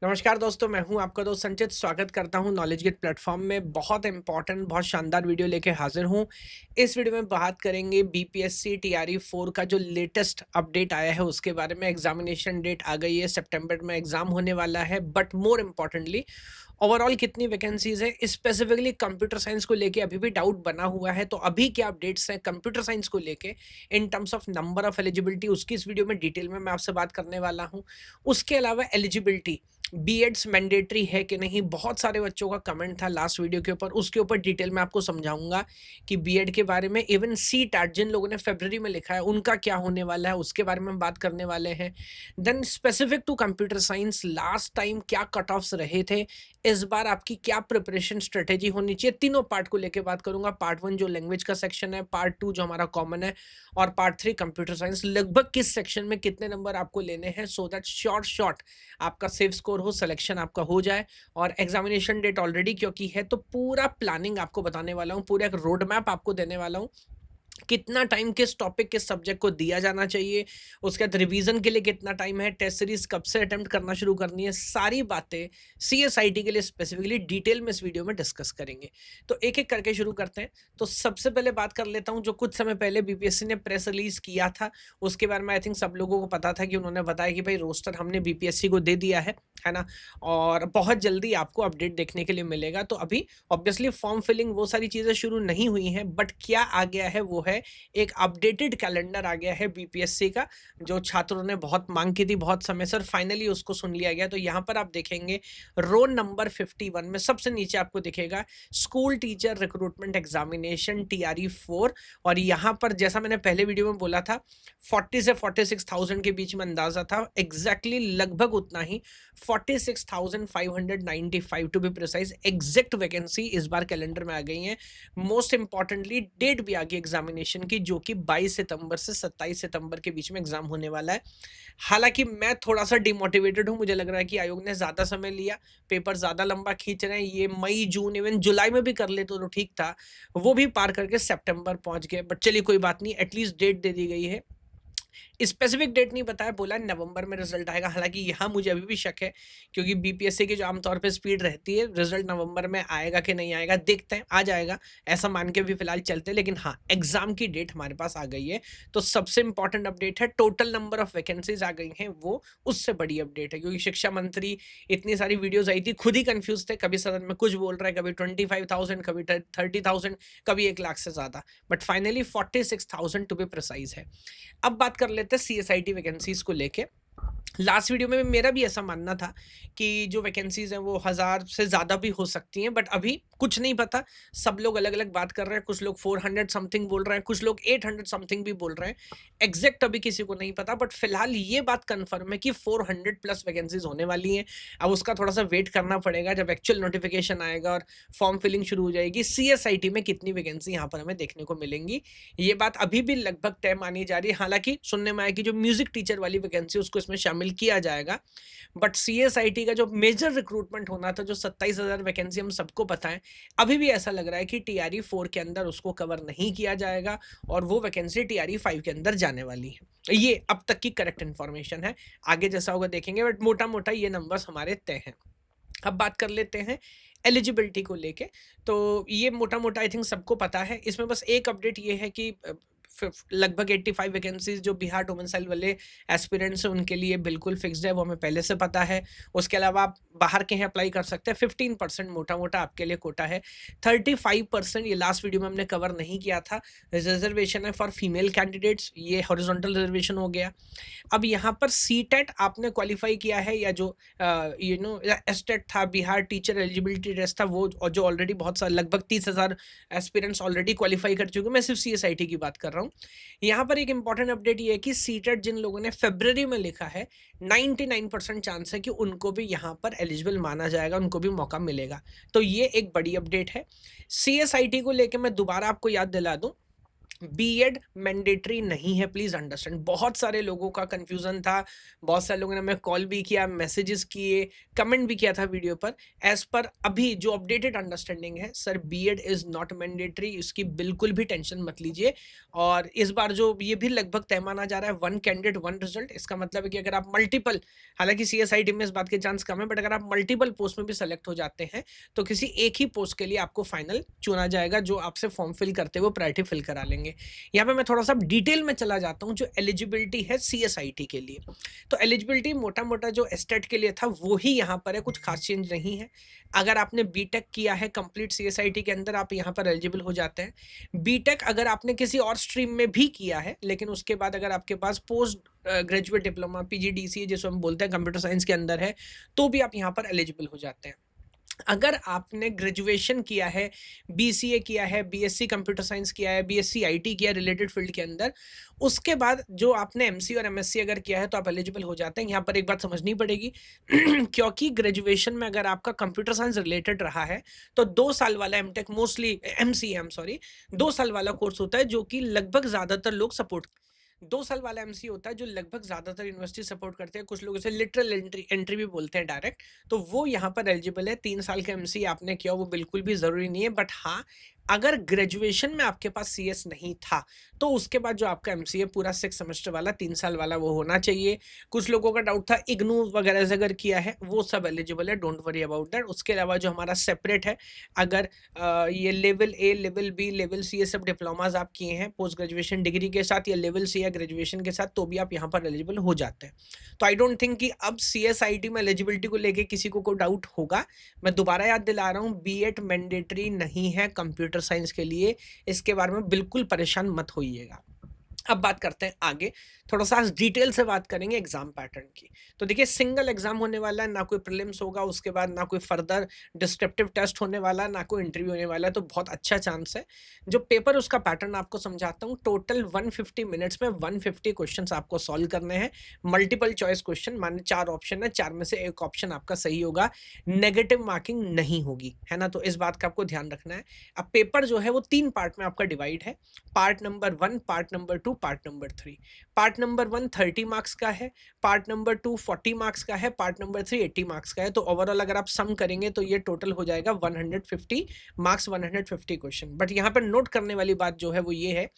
नमस्कार दोस्तों, मैं हूं आपका दोस्त संचित। स्वागत करता हूं नॉलेज गेट प्लेटफॉर्म में। बहुत इंपॉर्टेंट, बहुत शानदार वीडियो लेके हाजिर हूं। इस वीडियो में बात करेंगे बीपीएससी टीआरई 4 का जो लेटेस्ट अपडेट आया है उसके बारे में। एग्जामिनेशन डेट आ गई है, सितंबर में एग्जाम होने वाला है। बट मोर इम्पॉर्टेंटली ओवरऑल कितनी वैकेंसीज है, स्पेसिफिकली कंप्यूटर साइंस को लेके अभी भी डाउट बना हुआ है। तो अभी क्या अपडेट्स हैं कंप्यूटर साइंस को लेके in terms of number of eligibility, उसकी इस वीडियो में डिटेल में मैं आपसे बात करने वाला हूं। उसके अलावा एलिजिबिलिटी, बीएड्स मैंडेटरी है कि नहीं, बहुत सारे बच्चों का कमेंट था लास्ट वीडियो के ऊपर। उसके ऊपर डिटेल में आपको समझाऊंगा कि बीएड के बारे में। इवन सी टैट जिन लोगों ने फरवरी में लिखा है उनका क्या होने वाला है, उसके बारे में हम बात करने वाले हैं। Then specific to computer science, last time क्या कट ऑफ्स रहे थे, इस बार आपकी क्या प्रिपरेशन स्ट्रेटेजी होनी चाहिए, तीनों पार्ट को लेके बात करूंगा। पार्ट 1 जो लैंग्वेज का सेक्शन है, पार्ट 2 जो हमारा कॉमन है, और पार्ट 3 कंप्यूटर साइंस। लगभग किस सेक्शन में कितने नंबर आपको लेने हैं, सो दैट शॉर्ट आपका सेफ स्कोर हो, सिलेक्शन आपका हो जाए। और एग्जामिनेशन डेट ऑलरेडी क्योंकि है, तो पूरा प्लानिंग आपको बताने वाला हूँ, पूरा एक रोड मैप आपको देने वाला हूँ। कितना टाइम किस टॉपिक किस सब्जेक्ट को दिया जाना चाहिए, उसके बाद रिवीजन के लिए कितना टाइम है, टेस्ट सीरीज कब से अटेम्प्ट करना शुरू करनी है, सारी बातें सीएसआईटी के लिए स्पेसिफिकली डिटेल में इस वीडियो में डिस्कस करेंगे। तो एक एक करके शुरू करते हैं। तो सबसे पहले बात कर लेता हूं, जो कुछ समय पहले बीपीएससी ने प्रेस रिलीज किया था उसके बारे में। आई थिंक सब लोगों को पता था कि उन्होंने बताया कि भाई रोस्टर हमने बीपीएससी को दे दिया है ना, और बहुत जल्दी आपको अपडेट देखने के लिए मिलेगा। तो अभी ऑब्वियसली फॉर्म फिलिंग वो सारी चीजें शुरू नहीं हुई हैं, बट क्या आ गया है वो है एक अपडेटेड कैलेंडर आ गया है बीपीएससी का, जो छात्रों ने बहुत मांग की थी बहुत समय से, और फाइनली उसको सुन लिया गया। तो यहाँ पर आप देखेंगे रोल नंबर 51 में सबसे नीचे आपको दिखेगा school teacher recruitment examination TRE 4। और यहाँ पर जैसा मैंने पहले वीडियो में बोला था 40 से 46,000 के बीच में अंदाजा था, एग्जैक्टली लगभग उतना ही 46,595 to be precise exact vacancy इस बार कैलेंडर में आ गई है। मोस्ट इंपॉर्टेंटली डेट भी आ गई एग्जामिनेशन की, जो कि 22 सितंबर से 27 सितंबर के बीच में एग्जाम होने वाला है। हालांकि मैं थोड़ा सा डिमोटिवेटेड हूं, मुझे लग रहा है कि आयोग ने ज्यादा समय लिया, पेपर ज्यादा लंबा खींच रहे हैं। ये मई जून इवन जुलाई में भी कर ले तो ठीक था, वो भी पार करके सितंबर पहुंच गए। बट चलिए कोई बात नहीं, एटलीस्ट डेट दे दी गई है। स्पेसिफिक डेट नहीं बताया, बोला नवंबर में रिजल्ट आएगा। हालांकि यहाँ मुझे अभी भी शक है, क्योंकि बीपीएससी की जो आमतौर पे स्पीड रहती है, रिजल्ट नवंबर में आएगा कि नहीं आएगा देखते हैं, आ जाएगा ऐसा मान के भी फिलहाल चलते हैं। लेकिन हाँ, एग्जाम की डेट हमारे पास आ गई है। तो सबसे इंपॉर्टेंट अपडेट है, टोटल नंबर ऑफ वैकेंसीज आ गई हैं, वो उससे बड़ी अपडेट है। क्योंकि शिक्षा मंत्री, इतनी सारी वीडियोज आई थी, खुद ही कंफ्यूज थे, कभी सदन में कुछ बोल रहे हैं, कभी 25,000, कभी 30,000, कभी 1 लाख से ज्यादा, but finally 46,000 to be precise है। अब बात कर लेते हैं सीएसआईटी वैकेंसीज को लेके। लास्ट वीडियो में मेरा भी ऐसा मानना था कि जो वैकेंसीज हैं वो 1000 से ज़्यादा भी हो सकती हैं, बट अभी कुछ नहीं पता। सब लोग अलग अलग बात कर रहे हैं, कुछ लोग 400 समथिंग बोल रहे हैं, कुछ लोग 800 समथिंग भी बोल रहे हैं। एग्जैक्ट अभी किसी को नहीं पता, बट फिलहाल ये बात कंफर्म है कि 400 प्लस वैकेंसीज होने वाली हैं। अब उसका थोड़ा सा वेट करना पड़ेगा, जब एक्चुअल नोटिफिकेशन आएगा और फॉर्म फिलिंग शुरू हो जाएगी, सीएसआईटी में कितनी वैकेंसी यहाँ पर हमें देखने को मिलेंगी, ये बात अभी भी लगभग तय मानी जा रही है। हालांकि सुनने में आया कि जो म्यूजिक टीचर वाली वैकेंसी उसको इसमें शामिल किया जाएगा, बट सीएसआईटी का जो मेजर रिक्रूटमेंट होना था, जो 27,000 वैकेंसी हम सबको पता है, अभी भी ऐसा लग रहा है कि टीआरई 4 के अंदर उसको कवर नहीं किया जाएगा, और वो वैकेंसी टीआरई 5 के अंदर जाने वाली है। ये अब तक की करेक्ट इन्फॉर्मेशन है, आगे जैसा होगा देखेंगे, बट मोटा मोटा ये नंबर्स हमारे तय हैं। अब बात कर लेते हैं एलिजिबिलिटी को लेके। तो ये मोटा मोटा आई थिंक सबको पता है। इसमें बस एक अपडेट ये है कि लगभग 85 वैकेंसीज जो बिहार डोमिसाइल वाले एस्पिरेंट्स हैं उनके लिए बिल्कुल फिक्स्ड है, वो हमें पहले से पता है। उसके अलावा आप बाहर के हैं अप्लाई कर सकते हैं। 15% मोटा मोटा आपके लिए कोटा है। 35% ये लास्ट वीडियो में हमने कवर नहीं किया था, रिजर्वेशन है फॉर फीमेल कैंडिडेट्स, ये हॉरिजॉन्टल रिजर्वेशन हो गया। अब यहाँ पर सीटेट आपने क्वालिफाई किया है, या जो एस्टेट था, बिहार टीचर एलिजिबिलिटी टेस्ट था, वो जो ऑलरेडी बहुत सारे लगभग 30,000 एस्पिरेंट्स ऑलरेडी क्वालिफाई कर चुके हैं। मैं सिर्फ सीएसआईटी की बात कर रहा हूँ। यहाँ पर एक इंपॉर्टेंट अपडेट ये है कि सीटेट जिन लोगों ने फरवरी में लिखा है, 99% चांस है कि उनको भी यहाँ पर एलिजिबल माना जाएगा, उनको भी मौका मिलेगा। तो ये एक बड़ी अपडेट है। सीएसआईटी को लेकर मैं दोबारा आपको याद दिला दूं, बीएड मैंडेटरी नहीं है, प्लीज अंडरस्टैंड। बहुत सारे लोगों का कंफ्यूजन था, बहुत सारे लोगों ने हमें कॉल भी किया, मैसेजेस किए, कमेंट भी किया था वीडियो पर। एज पर अभी जो अपडेटेड अंडरस्टैंडिंग है sir, BEd is not mandatory, इसकी बिल्कुल भी टेंशन मत लीजिए। और इस बार जो ये भी लगभग तय माना जा रहा है, वन कैंडिडेट वन रिजल्ट, इसका मतलब है कि अगर आप मल्टीपल, हालांकि सीएसआईटी में इस बात के चांस कम है, बट अगर आप मल्टीपल पोस्ट में भी सेलेक्ट हो जाते हैं तो किसी एक ही पोस्ट के लिए आपको फाइनल चुना जाएगा, जो आपसे फॉर्म फिल करते हुए प्रायोरिटी फिल करा लेंगे। यहाँ पे मैं थोड़ा सा डिटेल में चला जाता हूँ, जो एलिजिबिलिटी है सीएसआईटी के लिए। तो एलिजिबिलिटी मोटा मोटा जो एस्टेट के लिए था वो ही यहाँ पर है, कुछ खास चेंज नहीं है। अगर आपने बीटेक किया है कंप्लीट सीएसआईटी के अंदर, आप यहाँ पर एलिजिबल हो जाते हैं। बीटेक अगर आपने किसी और स्ट्रीम में भी किया है, लेकिन उसके बाद अगर आपके पास पोस्ट ग्रेजुएट डिप्लोमा पीजीडीसीए जिसको हम बोलते हैं कंप्यूटर साइंस के अंदर है, तो भी आप यहाँ पर एलिजिबल हो जाते हैं। अगर आपने ग्रेजुएशन किया है, बीसीए किया है, बीएससी कंप्यूटर साइंस किया है, बीएससी आईटी किया है रिलेटेड फील्ड के अंदर, उसके बाद जो आपने एमसी और एमएससी अगर किया है तो आप एलिजिबल हो जाते हैं। यहाँ पर एक बात समझनी पड़ेगी क्योंकि ग्रेजुएशन में अगर आपका कंप्यूटर साइंस रिलेटेड रहा है तो 2 साल वाला एमटेक, मोस्टली एमसीए, सॉरी, 2 साल वाला कोर्स होता है जो कि लगभग ज्यादातर लोग सपोर्ट, 2 साल वाला एमसी होता है जो लगभग ज्यादातर यूनिवर्सिटी सपोर्ट करते हैं। कुछ लोग इसे लिटरल एंट्री भी बोलते हैं डायरेक्ट, तो वो यहाँ पर एलिजिबल है। 3 साल का एमसी आपने किया वो बिल्कुल भी जरूरी नहीं है, बट हाँ, अगर ग्रेजुएशन में आपके पास सीएस नहीं था तो उसके बाद जो आपका एमसीए पूरा 6 सेमेस्टर वाला 3 साल वाला वो होना चाहिए। कुछ लोगों का डाउट था इग्नू वगैरह से अगर किया है, वो सब एलिजिबल है, डोंट वरी अबाउट दैट। उसके अलावा जो हमारा सेपरेट है, अगर ये level A, level B, level C, ये सब डिप्लोमाज आप किए हैं पोस्ट ग्रेजुएशन डिग्री के साथ या लेवल सी या ग्रेजुएशन के साथ, तो भी आप यहाँ पर एलिजिबल हो जाते हैं। तो आई डोंट थिंक कि अब सीएसआईटी में एलिजिबिलिटी को लेके किसी को कोई डाउट होगा। मैं दोबारा याद दिला रहा हूँ, बीएड मैंडेटरी नहीं है कंप्यूटर साइंस के लिए, इसके बारे में बिल्कुल परेशान मत होइएगा। अब बात करते हैं आगे, थोड़ा सा डिटेल से बात करेंगे एग्जाम पैटर्न की। तो देखिए, सिंगल एग्जाम होने वाला है, ना कोई प्रीलिम्स होगा, उसके बाद ना कोई फर्दर डिस्क्रिप्टिव टेस्ट होने वाला, ना कोई इंटरव्यू होने वाला है, तो बहुत अच्छा चांस है। जो पेपर उसका पैटर्न आपको समझाता हूँ। टोटल 150 मिनट्स में 150 क्वेश्चंस आपको सॉल्व करने हैं। मल्टीपल चॉइस क्वेश्चन, माने 4 ऑप्शन है, 4 में से एक ऑप्शन आपका सही होगा, नेगेटिव मार्किंग नहीं होगी, है ना। तो इस बात का आपको ध्यान रखना है। अब पेपर जो है वो 3 पार्ट में आपका डिवाइड है, part number 1, part number 2, part number 3। Part number 1 30 marks का है, पार्ट नंबर 2 40 मार्क्स का है, पार्ट नंबर 3 80 मार्क्स का है। तो ओवरऑल अगर आप सम करेंगे तो ये टोटल हो जाएगा 150 मार्क्स, 150 क्वेश्चन। बट यहाँ पर नोट करने वाली बात जो है वो ये है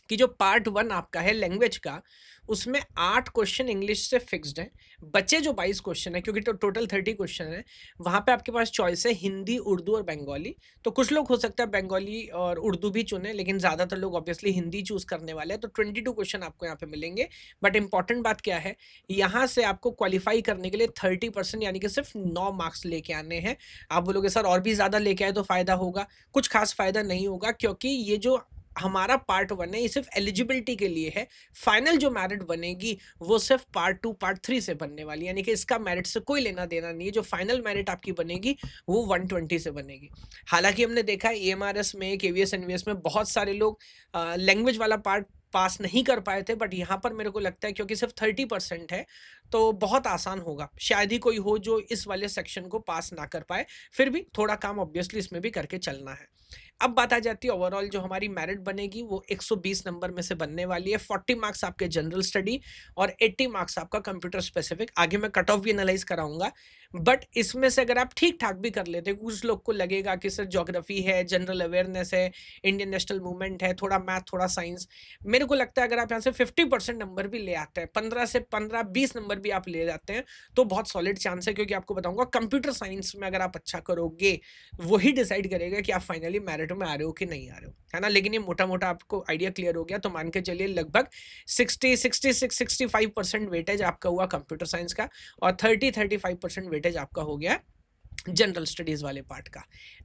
कि जो पार्ट 1 आपका है लैंग्वेज का, उसमें 8 क्वेश्चन इंग्लिश से फिक्स्ड है। बचे जो 22 क्वेश्चन है, क्योंकि तो टोटल 30 क्वेश्चन है, वहां पे आपके पास चॉइस है हिंदी, उर्दू और बंगाली। तो कुछ लोग हो सकता है बंगाली और उर्दू भी चुने, लेकिन ज्यादातर लोग ऑब्वियसली हिंदी चूज करने वाले हैं। तो 22 क्वेश्चन आपको यहाँ पे मिलेंगे। बट इंपॉर्टेंट बात क्या है, यहाँ से आपको क्वालिफाई करने के लिए 30% यानी कि सिर्फ 9 मार्क्स लेके आने हैं। आप बोलोगे सर और भी ज्यादा लेके आए तो फायदा होगा, कुछ खास फायदा नहीं होगा, क्योंकि ये जो हमारा पार्ट 1 है ये सिर्फ एलिजिबिलिटी के लिए है। फाइनल जो मेरिट बनेगी वो सिर्फ पार्ट 2, पार्ट 3 से बनने वाली है, यानी कि इसका मेरिट से कोई लेना देना नहीं है। जो फाइनल मेरिट आपकी बनेगी वो 120 से बनेगी। हालांकि हमने देखा है एएमआरएस में, केवीएस एनवीएस में बहुत सारे लोग लैंग्वेज वाला पार्ट पास नहीं कर पाए थे, बट यहाँ पर मेरे को लगता है क्योंकि सिर्फ 30% है तो बहुत आसान होगा। शायद ही कोई हो जो इस वाले सेक्शन को पास ना कर पाए, फिर भी थोड़ा काम ऑब्वियसली इसमें भी करके चलना है। अब बात आ जाती है ओवरऑल जो हमारी मेरिट बनेगी वो 120 नंबर में से बनने वाली है। 40 मार्क्स आपके जनरल स्टडी और 80 मार्क्स आपका कंप्यूटर स्पेसिफिक। आगे मैं कट ऑफ भी एनालाइज कराऊंगा, बट इसमें से अगर आप ठीक ठाक भी कर लेते, कुछ लोग को लगेगा कि सर ज्योग्राफी है, जनरल अवेयरनेस है, इंडियन नेशनल मूवमेंट है, थोड़ा मैथ, थोड़ा साइंस, मेरे को लगता है अगर आप यहाँ से 50% नंबर भी ले आते हैं, 15 से 15-20 नंबर भी आप ले जाते हैं, तो बहुत सॉलिड चांस है। क्योंकि आपको बताऊंगा कंप्यूटर साइंस में अगर आप अच्छा करोगे, वही डिसाइड करेगा कि आप फाइनली मेरिट में आ रहे हो कि नहीं आ रहे हो, है ना। लेकिन ये मोटा मोटा आपको आइडिया क्लियर हो गया, तो मान के चलिए लगभग 60-66-65% वेटेज आपका हुआ कंप्यूटर साइंस का, और 30-35% वेटेज आपका हो गया जनरल स्टडीज वाले पार्ट का।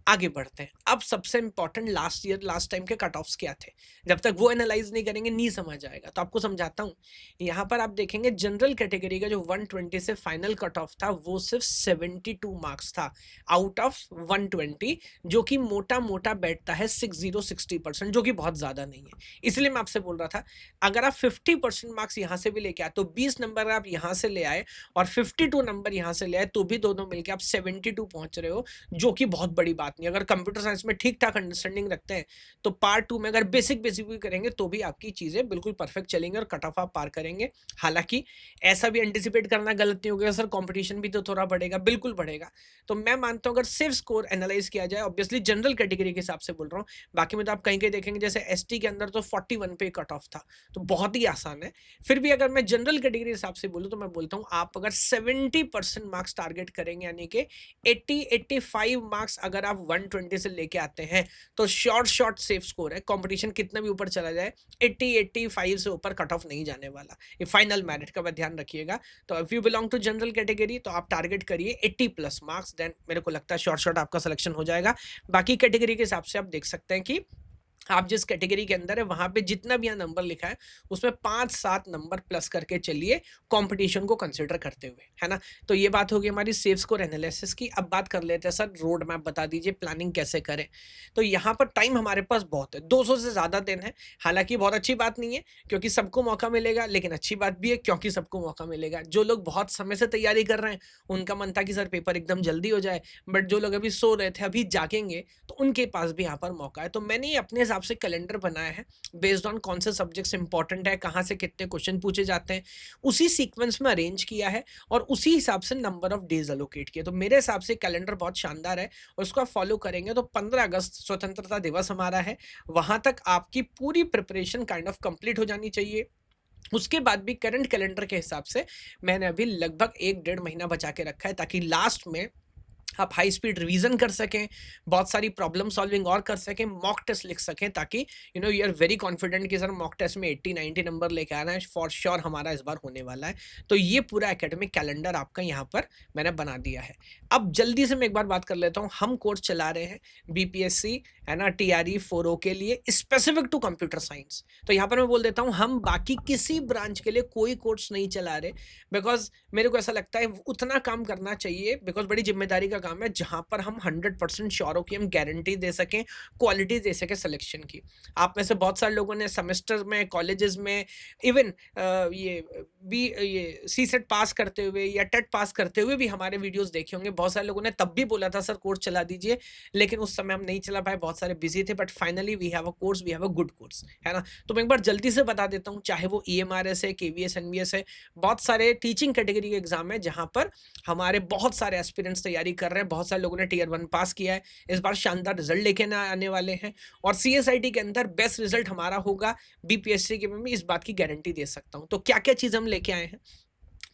आगे बढ़ते हैं। अब सबसे इंपॉर्टेंट लास्ट टाइम के कट ऑफ्स क्या थे, जब तक वो एनालाइज नहीं करेंगे नहीं समझ आएगा, तो आपको समझाता हूँ। यहाँ पर आप देखेंगे जनरल कैटेगरी का जो 120 से फाइनल कट ऑफ था वो सिर्फ 72 मार्क्स था आउट ऑफ 120, जो कि मोटा मोटा बैठता है 60% जो कि बहुत ज्यादा नहीं है। इसलिए मैं आपसे बोल रहा था अगर आप 50% मार्क्स यहाँ से भी लेके आए, तो 20 नंबर आप यहाँ से ले आए और 52 नंबर यहाँ से ले आए, तो भी दोनों मिलकर आप 72 2 पहुँच रहे हो, जो कि बहुत बड़ी बात नहीं है। अगर कंप्यूटर साइंस में ठीक-ठाक अंडरस्टैंडिंग रखते हैं, तो पार्ट 2 में अगर बेसिक भी करेंगे, तो भी आपकी चीज़ें बिल्कुल परफेक्ट चलेंगी और कट ऑफ आप पार करेंगे। हालाँकि ऐसा भी एंटिसिपेट करना गलत नहीं होगा, सर कॉम्पिटिशन भी तो थोड़ा बढ़ेगा, बिल्कुल बढ़ेगा। तो मैं मानता हूँ अगर सिर्फ स्कोर एनालाइज़ किया जाए, ऑब्वियसली जनरल कैटेगरी के हिसाब से बोल रहा हूँ, बाकी में तो आप कहीं-कहीं देखेंगे जैसे एसटी के अंदर तो 41 पे कट ऑफ था, तो बहुत ही आसान है। फिर भी अगर मैं जनरल कैटेगरी के हिसाब से बोलूँ तो मैं बोलता हूँ आप अगर 70% मार्क्स टारगेट करेंगे, यानी कि 80-85 मार्क्स अगर आप 120 से लेके आते हैं, तो शॉर्ट सेफ स्कोर है। कंपटीशन कितना भी ऊपर चला जाए, 80-85 से ऊपर कट ऑफ नहीं जाने वाला। ये फाइनल मेरिट का बस ध्यान रखिएगा। तो if you belong to general category तो आप टारगेट करिए 80 प्लस मार्क्स, देन मेरे को लगता है शॉर्ट आपका सिलेक्शन हो जाएगा। बाकी कैटेगरी के हिसाब से आप देख सकते हैं कि आप जिस कैटेगरी के अंदर है वहां पे जितना भी यहाँ नंबर लिखा है उसमें 5-7 नंबर प्लस करके चलिए, कंपटीशन को कंसिडर करते हुए, है ना। तो ये बात होगी हमारी सेफ स्कोर एनालिसिस की। अब बात कर लेते हैं सर रोड मैप बता दीजिए, प्लानिंग कैसे करें। तो यहाँ पर टाइम हमारे पास बहुत है, 200 से ज्यादा दिन है। हालांकि बहुत अच्छी बात नहीं है क्योंकि सबको मौका मिलेगा, लेकिन अच्छी बात भी है क्योंकि सबको मौका मिलेगा। जो लोग बहुत समय से तैयारी कर रहे हैं उनका मन था कि सर पेपर एकदम जल्दी हो जाए, बट जो लोग अभी सो रहे थे अभी जागेंगे, तो उनके पास भी यहाँ पर मौका है। तो मैंने अपने हिसाब से कैलेंडर बनाया है बेस्ड ऑन कौन से सब्जेक्ट्स इंपॉर्टेंट है, कहाँ से कितने क्वेश्चन पूछे जाते हैं, उसी सीक्वेंस में अरेंज किया है और उसी हिसाब से नंबर ऑफ डेज अलोकेट किया। तो मेरे हिसाब से कैलेंडर बहुत शानदार है और उसको आप फॉलो करेंगे तो 15 अगस्त स्वतंत्रता दिवस हमारा है, वहां तक आपकी पूरी प्रिपरेशन काइंड ऑफ कंप्लीट हो जानी चाहिए। उसके बाद भी करंट कैलेंडर के हिसाब से मैंने अभी लगभग 1-1.5 महीना बचा के रखा है, ताकि लास्ट में आप हाई स्पीड रिवीजन कर सकें, बहुत सारी प्रॉब्लम सॉल्विंग और कर सकें, मॉक टेस्ट लिख सकें, ताकि यू आर वेरी कॉन्फिडेंट कि सर मॉक टेस्ट में 80-90 नंबर लेके आना है, फॉर श्योर हमारा इस बार होने वाला है। तो ये पूरा एकेडमिक कैलेंडर आपका यहाँ पर मैंने बना दिया है। अब जल्दी से मैं एक बार बात कर लेता हूँ, हम कोर्स चला रहे हैं बीपीएससी, है ना, टीआरई 4O के लिए स्पेसिफिक टू कंप्यूटर साइंस। तो यहाँ पर मैं बोल देता हूँ हम बाकी किसी ब्रांच के लिए कोई कोर्स नहीं चला रहे, बिकॉज मेरे को ऐसा लगता है उतना काम करना चाहिए, बिकॉज बड़ी जिम्मेदारी का काम है जहां पर हम 100% श्योर हो कि हम गारंटी दे सकें, क्वालिटी दे सकें सिलेक्शन की। आप में से बहुत सारे लोगों ने सेमेस्टर में, कॉलेजेस में, इवन ये सी सेट पास करते हुए या टेट पास करते हुए भी हमारे वीडियोस देखे होंगे। बहुत सारे लोगों ने तब भी बोला था सर कोर्स चला दीजिए, लेकिन उस समय हम नहीं चला पाए, बहुत सारे बिजी थे, but finally we have a course, we have a good course, है ना। तो मैं एक बार जल्दी से बता देता हूँ, चाहे वो EMRS है, KVS, NVS है, बहुत सारे टीचिंग कैटेगरी के एग्जाम है जहां पर हमारे बहुत सारे एस्पिरेंट्स तैयारी कर रहे हैं। बहुत सारे लोगों ने टियर 1 पास किया है, इस बार शानदार रिजल्ट लेके ना आने वाले हैं, और CSIT के अंदर बेस्ट रिजल्ट हमारा होगा। BPSC के में इस बात की गारंटी दे सकता हूं। तो क्या क्या चीज हम लेके आए हैं?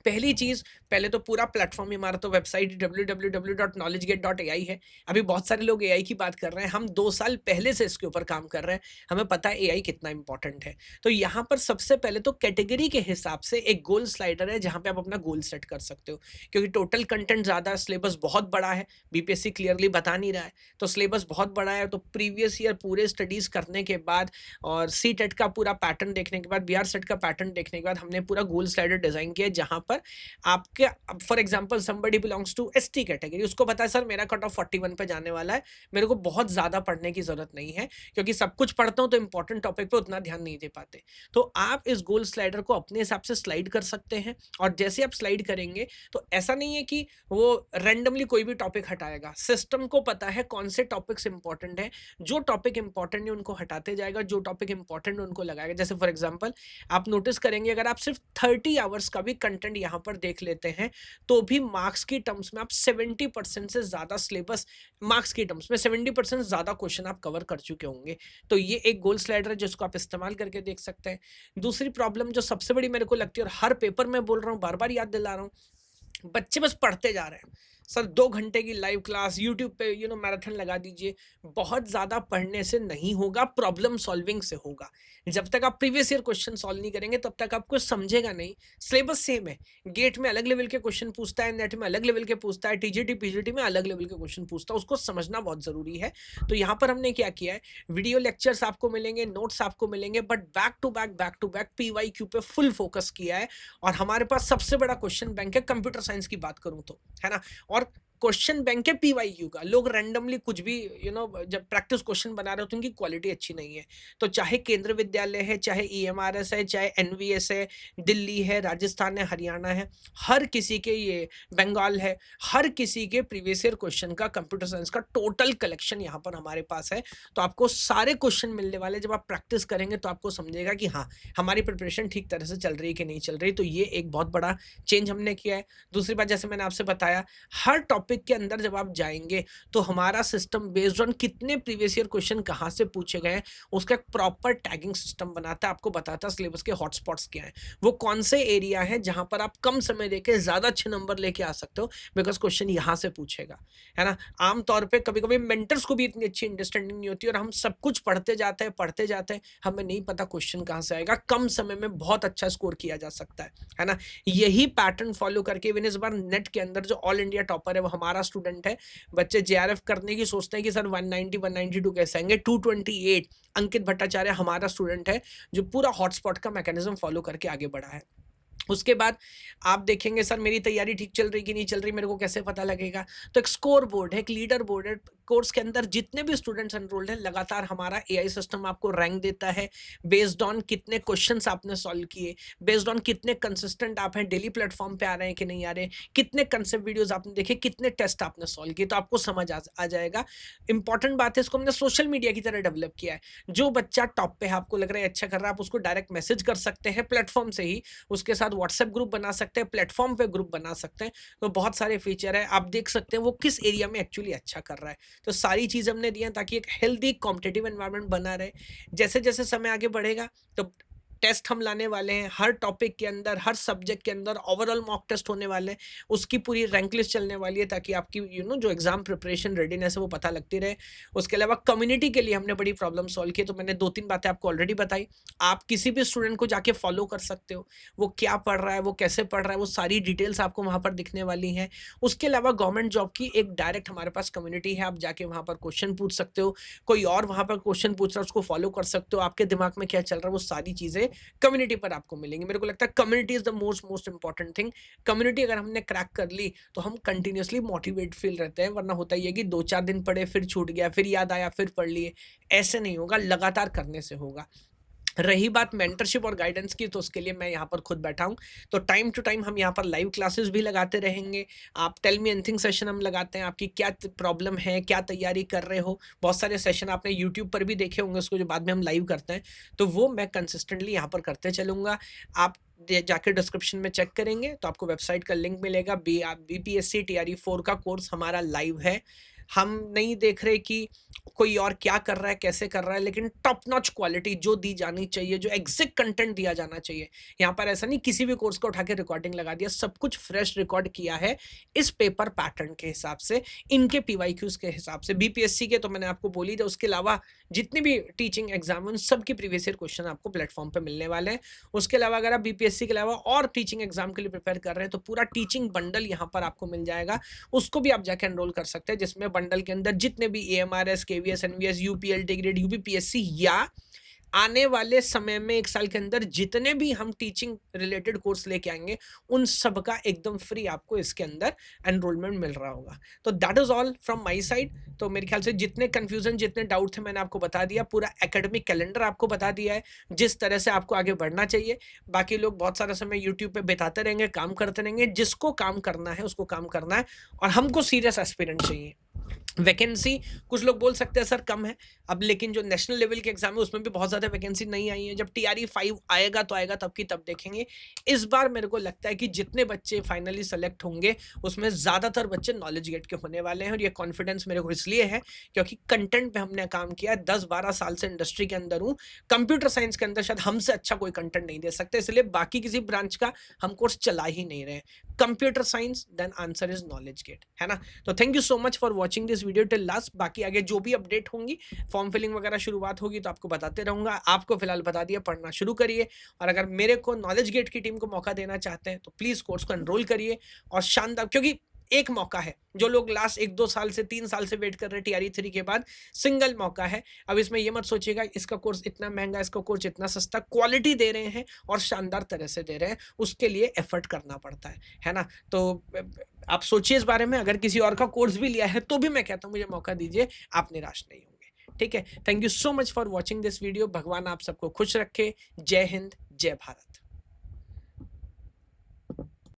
पहली चीज, पहले तो पूरा प्लेटफॉर्म हमारा तो वेबसाइट www.knowledgegate.ai है। अभी बहुत सारे लोग AI की बात कर रहे हैं, हम 2 साल पहले से इसके ऊपर काम कर रहे हैं, हमें पता है AI कितना इंपॉर्टेंट है। तो यहाँ पर सबसे पहले तो कैटेगरी के हिसाब से एक गोल स्लाइडर है जहाँ पे आप अपना गोल सेट कर सकते हो, क्योंकि टोटल कंटेंट ज्यादा, सिलेबस बहुत बड़ा है, BPSC क्लियरली बता नहीं रहा है, तो सिलेबस बहुत बड़ा है। तो प्रीवियस ईयर पूरे स्टडीज करने के बाद और CTET का पूरा पैटर्न देखने के बाद, BR सेट का पैटर्न देखने के बाद, हमने पूरा गोल स्लाइडर डिजाइन किया जहां पर आपके, for example somebody belongs to ST category, उसको पता है सर मेरा कट ऑफ 41 पे जाने वाला है, मेरे को बहुत ज्यादा पढ़ने की जरूरत नहीं है, क्योंकि सब कुछ पढ़ता हूं तो इंपॉर्टेंट टॉपिक पे उतना ध्यान नहीं दे पाते। तो आप इस गोल स्लाइडर को अपने हिसाब से स्लाइड कर सकते हैं, और जैसे आप स्लाइड करेंगे तो ऐसा नहीं है कि वो रैंडमली कोई भी टॉपिक हटाएगा, सिस्टम को पता है कौन से टॉपिक्स इंपॉर्टेंट है, जो टॉपिक इंपॉर्टेंट है उनको हटाते जाएगा, जो टॉपिक इंपॉर्टेंट उनको लगाएगा। जैसे फॉर एग्जांपल आप नोटिस करेंगे अगर आप सिर्फ 30 आवर्स का भी कंटेंट यहाँ पर देख लेते हैं, तो भी मार्क्स की टर्म्स में आप 70% से ज्यादा सिलेबस, मार्क्स की टर्म्स में 70% ज्यादा क्वेश्चन आप कवर कर चुके होंगे। तो ये एक गोल स्लाइडर है जिसको आप इस्तेमाल करके देख सकते हैं। दूसरी प्रॉब्लम जो सबसे बड़ी मेरे को लगती है, और हर पेपर में बोल रहा हूँ, बार बार याद दिला रहा हूँ, बच्चे बस पढ़ते जा रहे हैं। सर 2 घंटे की लाइव क्लास यूट्यूब पे मैराथन लगा दीजिए, बहुत ज्यादा पढ़ने से नहीं होगा, प्रॉब्लम सॉल्विंग से होगा। जब तक आप प्रीवियस ईयर क्वेश्चन सॉल्व नहीं करेंगे तब तक आप कुछ समझेगा नहीं। सिलेबस सेम है, गेट में अलग लेवल के क्वेश्चन पूछता है, नेट में अलग लेवल के पूछता है, TGT PGT में अलग लेवल के क्वेश्चन पूछता है, उसको समझना बहुत जरूरी है। तो यहाँ पर हमने क्या किया है, वीडियो लेक्चर्स आपको मिलेंगे, नोट्स आपको मिलेंगे, but back to back PYQ पे फुल फोकस किया है। और हमारे पास सबसे बड़ा क्वेश्चन बैंक है कंप्यूटर साइंस की बात करूं तो, है ना। और क्वेश्चन बैंक है पीवाईक्यू का, लोग रैंडमली कुछ भी जब प्रैक्टिस क्वेश्चन बना रहे हो तो उनकी क्वालिटी अच्छी नहीं है। तो चाहे केंद्र विद्यालय है, चाहे ईएमआरएस है, चाहे एनवीएस है, दिल्ली है, राजस्थान है, हरियाणा है, हर किसी के ये बंगाल है, हर किसी के प्रीवियस ईयर क्वेश्चन का कंप्यूटर साइंस का टोटल कलेक्शन यहाँ पर हमारे पास है। तो आपको सारे क्वेश्चन मिलने वाले, जब आप प्रैक्टिस करेंगे तो आपको समझेगा कि हाँ, हमारी प्रिपरेशन ठीक तरह से चल रही है कि नहीं चल रही। तो ये एक बहुत बड़ा चेंज हमने किया है। दूसरी बात, जैसे मैंने आपसे बताया, हर टॉपिक के अंदर जब आप जाएँगे तो हमारा सिस्टम बेस्ड ऑन कितने प्रीवियस ईयर क्वेश्चन कहाँ से पूछे गए हैं, उसका एक प्रॉपर टैगिंग सिस्टम बनाता है, आपको बताता है सिलेबस के हॉटस्पॉट्स क्या हैं। वो कौन से एरिया है जहाँ पर आप कम समय देके ज़्यादा अच्छे नंबर लेके आ सकते हो, बिकॉज़ क्वेश्चन यहाँ से पूछेगा, है ना? आम तौर पे कभी-कभी मेंटर्स को भी इतनी अच्छी अंडरस्टैंडिंग नहीं होती और हम सब कुछ पढ़ते जाते हैं, हमें नहीं पता क्वेश्चन कहाँ से आएगा, कम समय में बहुत अच्छा स्कोर किया जा सकता है ना? यही पैटर्न फॉलो करके इवन इस बार नेट के अंदर जो ऑल इंडिया टॉपर है वो हमारा स्टूडेंट है। बच्चे जेआरएफ करने की सोचते हैं कि सर 190 192 कैसे आएँगे, 228 अंकित भट्टाचार्य हमारा स्टूडेंट है, जो पूरा हॉटस्पॉट का मैकेनिज़्म फॉलो करके आगे बढ़ा है। उसके बाद आप देखेंगे सर मेरी तैयारी ठीक चल रही कि नहीं चल रही, मेरे को कैसे पता लगेगा? तो एक स्कोर बोर्ड है, एक लीडर बोर्ड है। कोर्स के अंदर जितने भी स्टूडेंट्स एनरोल्ड हैं, लगातार हमारा एआई सिस्टम आपको रैंक देता है बेस्ड ऑन कितने क्वेश्चंस आपने सॉल्व किए, बेस्ड ऑन कितने कंसिस्टेंट आप हैं, डेली प्लेटफॉर्म पे आ रहे हैं कि नहीं आ रहे, कितने कंसेप्ट वीडियोस आपने देखे, कितने टेस्ट आपने सॉल्व किए, तो आपको समझ आ जाएगा। इंपॉर्टेंट बात है, इसको हमने सोशल मीडिया की तरह डेवलप किया है। जो बच्चा टॉप पे है, आपको लग रहा है अच्छा कर रहा है, आप उसको डायरेक्ट मैसेज कर सकते हैं प्लेटफॉर्म से ही, उसके साथ व्हाट्सएप ग्रुप बना सकते हैं, प्लेटफॉर्म पे ग्रुप बना सकते हैं। तो बहुत सारे फीचर है, आप देख सकते हैं वो किस एरिया में एक्चुअली अच्छा कर रहा है। तो सारी चीज़ हमने दी है ताकि एक हेल्दी कॉम्पिटिटिव एनवायरनमेंट बना रहे। जैसे-जैसे समय आगे बढ़ेगा तो टेस्ट हम लाने वाले हैं, हर टॉपिक के अंदर, हर सब्जेक्ट के अंदर ओवरऑल मॉक टेस्ट होने वाले हैं। उसकी पूरी रैंक लिस्ट चलने वाली है ताकि आपकी जो एग्ज़ाम प्रिपरेशन रेडीनेस है वो पता लगती रहे। उसके अलावा कम्युनिटी के लिए हमने बड़ी प्रॉब्लम सॉल्व की है, तो मैंने 2-3 बातें आपको ऑलरेडी बताई। आप किसी भी स्टूडेंट को जाके फॉलो कर सकते हो। वो क्या पढ़ रहा है, वो कैसे पढ़ रहा है, वो सारी डिटेल्स आपको वहाँ पर दिखने वाली हैं। उसके अलावा गवर्नमेंट जॉब की एक डायरेक्ट हमारे पास कम्युनिटी है, आप जाके वहाँ पर क्वेश्चन पूछ सकते हो। कोई और वहाँ पर क्वेश्चन पूछ रहा है, उसको फॉलो कर सकते हो। आपके दिमाग में क्या चल रहा है, वो सारी चीज़ें कम्युनिटी पर आपको मिलेंगी। मेरे को लगता है community is the most important thing. Community अगर हमने क्रैक कर ली, तो हम कंटिन्यूअसली मोटिवेट फ़ील रहते हैं, वरना होता ये है कि 2-4 दिन पढ़े, फिर छूट गया, फिर याद आया, फिर पढ़ लिए। ऐसे नहीं होगा, लगातार करने से होगा। रही बात मेंटरशिप और गाइडेंस की, तो उसके लिए मैं यहाँ पर खुद बैठा हूँ। तो टाइम टू टाइम हम यहाँ पर लाइव क्लासेस भी लगाते रहेंगे। आप टेल मी एनीथिंग सेशन हम लगाते हैं, आपकी क्या प्रॉब्लम है, क्या तैयारी कर रहे हो। बहुत सारे सेशन आपने यूट्यूब पर भी देखे होंगे, उसको जो बाद में हम लाइव करते हैं, तो वो मैं कंसिस्टेंटली यहाँ पर करते चलूंगा। आप जाके डिस्क्रिप्शन में चेक करेंगे तो आपको वेबसाइट का लिंक मिलेगा। बीपीएससी टीआरई 4 का कोर्स हमारा लाइव है। हम नहीं देख रहे कि कोई और क्या कर रहा है, कैसे कर रहा है, लेकिन टॉप नॉच क्वालिटी जो दी जानी चाहिए, जो एग्जैक्ट कंटेंट दिया जाना चाहिए। यहाँ पर ऐसा नहीं किसी भी कोर्स को उठा के रिकॉर्डिंग लगा दिया, सब कुछ फ्रेश रिकॉर्ड किया है इस पेपर पैटर्न के हिसाब से, इनके पीवाईक्यूज के हिसाब से। बीपीएससी के तो मैंने आपको बोली था, उसके अलावा जितने भी टीचिंग एग्जाम हैं उन सब के प्रीवियस ईयर क्वेश्चन आपको प्लेटफॉर्म पे मिलने वाले हैं। उसके अलावा अगर आप बीपीएससी के अलावा और टीचिंग एग्जाम के लिए प्रिपेयर कर रहे हैं, तो पूरा टीचिंग बंडल यहाँ पर आपको मिल जाएगा। उसको भी आप जाके एनरोल कर सकते हैं, जिसमें बंडल के अंदर जितने भी एएमआरएस, केवीएस, एनवीएस, यूपीएलटी ग्रेड, यूपीपीएससी या आने वाले समय में 1 साल के अंदर जितने भी हम टीचिंग रिलेटेड कोर्स लेके आएँगे, उन सब का एकदम फ्री आपको इसके अंदर एनरोलमेंट मिल रहा होगा। तो that is all from my side. तो मेरे ख्याल से जितने कन्फ्यूज़न, जितने डाउट थे, मैंने आपको बता दिया। पूरा एकेडमिक कैलेंडर आपको बता दिया है, जिस तरह से आपको आगे बढ़ना चाहिए। बाकी लोग बहुत सारा समय यूट्यूब पे बिताते रहेंगे, काम करते रहेंगे। जिसको काम करना है, उसको काम करना है, और हमको सीरियस एस्पिरेंट चाहिए। वैकेंसी कुछ लोग बोल सकते हैं सर कम है, अब लेकिन जो नेशनल लेवल के एग्जाम है उसमें भी बहुत ज़्यादा वैकेंसी नहीं आई है। जब टीआरई 5 आएगा तो आएगा, तब की तब देखेंगे। इस बार मेरे को लगता है कि जितने बच्चे फाइनली सेलेक्ट होंगे, उसमें ज़्यादातर बच्चे नॉलेज गेट के होने वाले हैं, और ये कॉन्फिडेंस मेरे को इसलिए है क्योंकि कंटेंट पे हमने काम किया है। 10-12 साल से इंडस्ट्री के अंदर हूँ। कंप्यूटर साइंस के अंदर शायद हमसे अच्छा कोई कंटेंट नहीं दे सकते, इसलिए बाकी किसी ब्रांच का हम कोर्स चला ही नहीं रहे। Computer science, then answer is knowledge gate, है ना? तो thank you so much for watching this video till last. बाकी आगे जो भी अपडेट होंगी, फॉर्म फिलिंग वगैरह शुरुआत होगी तो आपको बताते रहूंगा। आपको फिलहाल बता दिया, पढ़ना शुरू करिए, और अगर मेरे को नॉलेज गेट की टीम को मौका देना चाहते हैं तो प्लीज कोर्स को एनरोल करिए। और शानदार, क्योंकि एक मौका है, जो लोग लास्ट 1-2 साल से 3 साल से वेट कर रहे हैं टीआरई 3 के बाद, सिंगल मौका है। अब इसमें ये मत सोचिएगा इसका कोर्स इतना महंगा, इसका कोर्स इतना सस्ता। क्वालिटी दे रहे हैं और शानदार तरह से दे रहे हैं, उसके लिए एफर्ट करना पड़ता है ना? तो आप सोचिए इस बारे में, अगर किसी और का कोर्स भी लिया है तो भी मैं कहता हूँ मुझे मौका दीजिए, आप निराश नहीं होंगे। ठीक है? Thank you so much for watching this video. भगवान आप सबको खुश रखे। जय हिंद, जय भारत।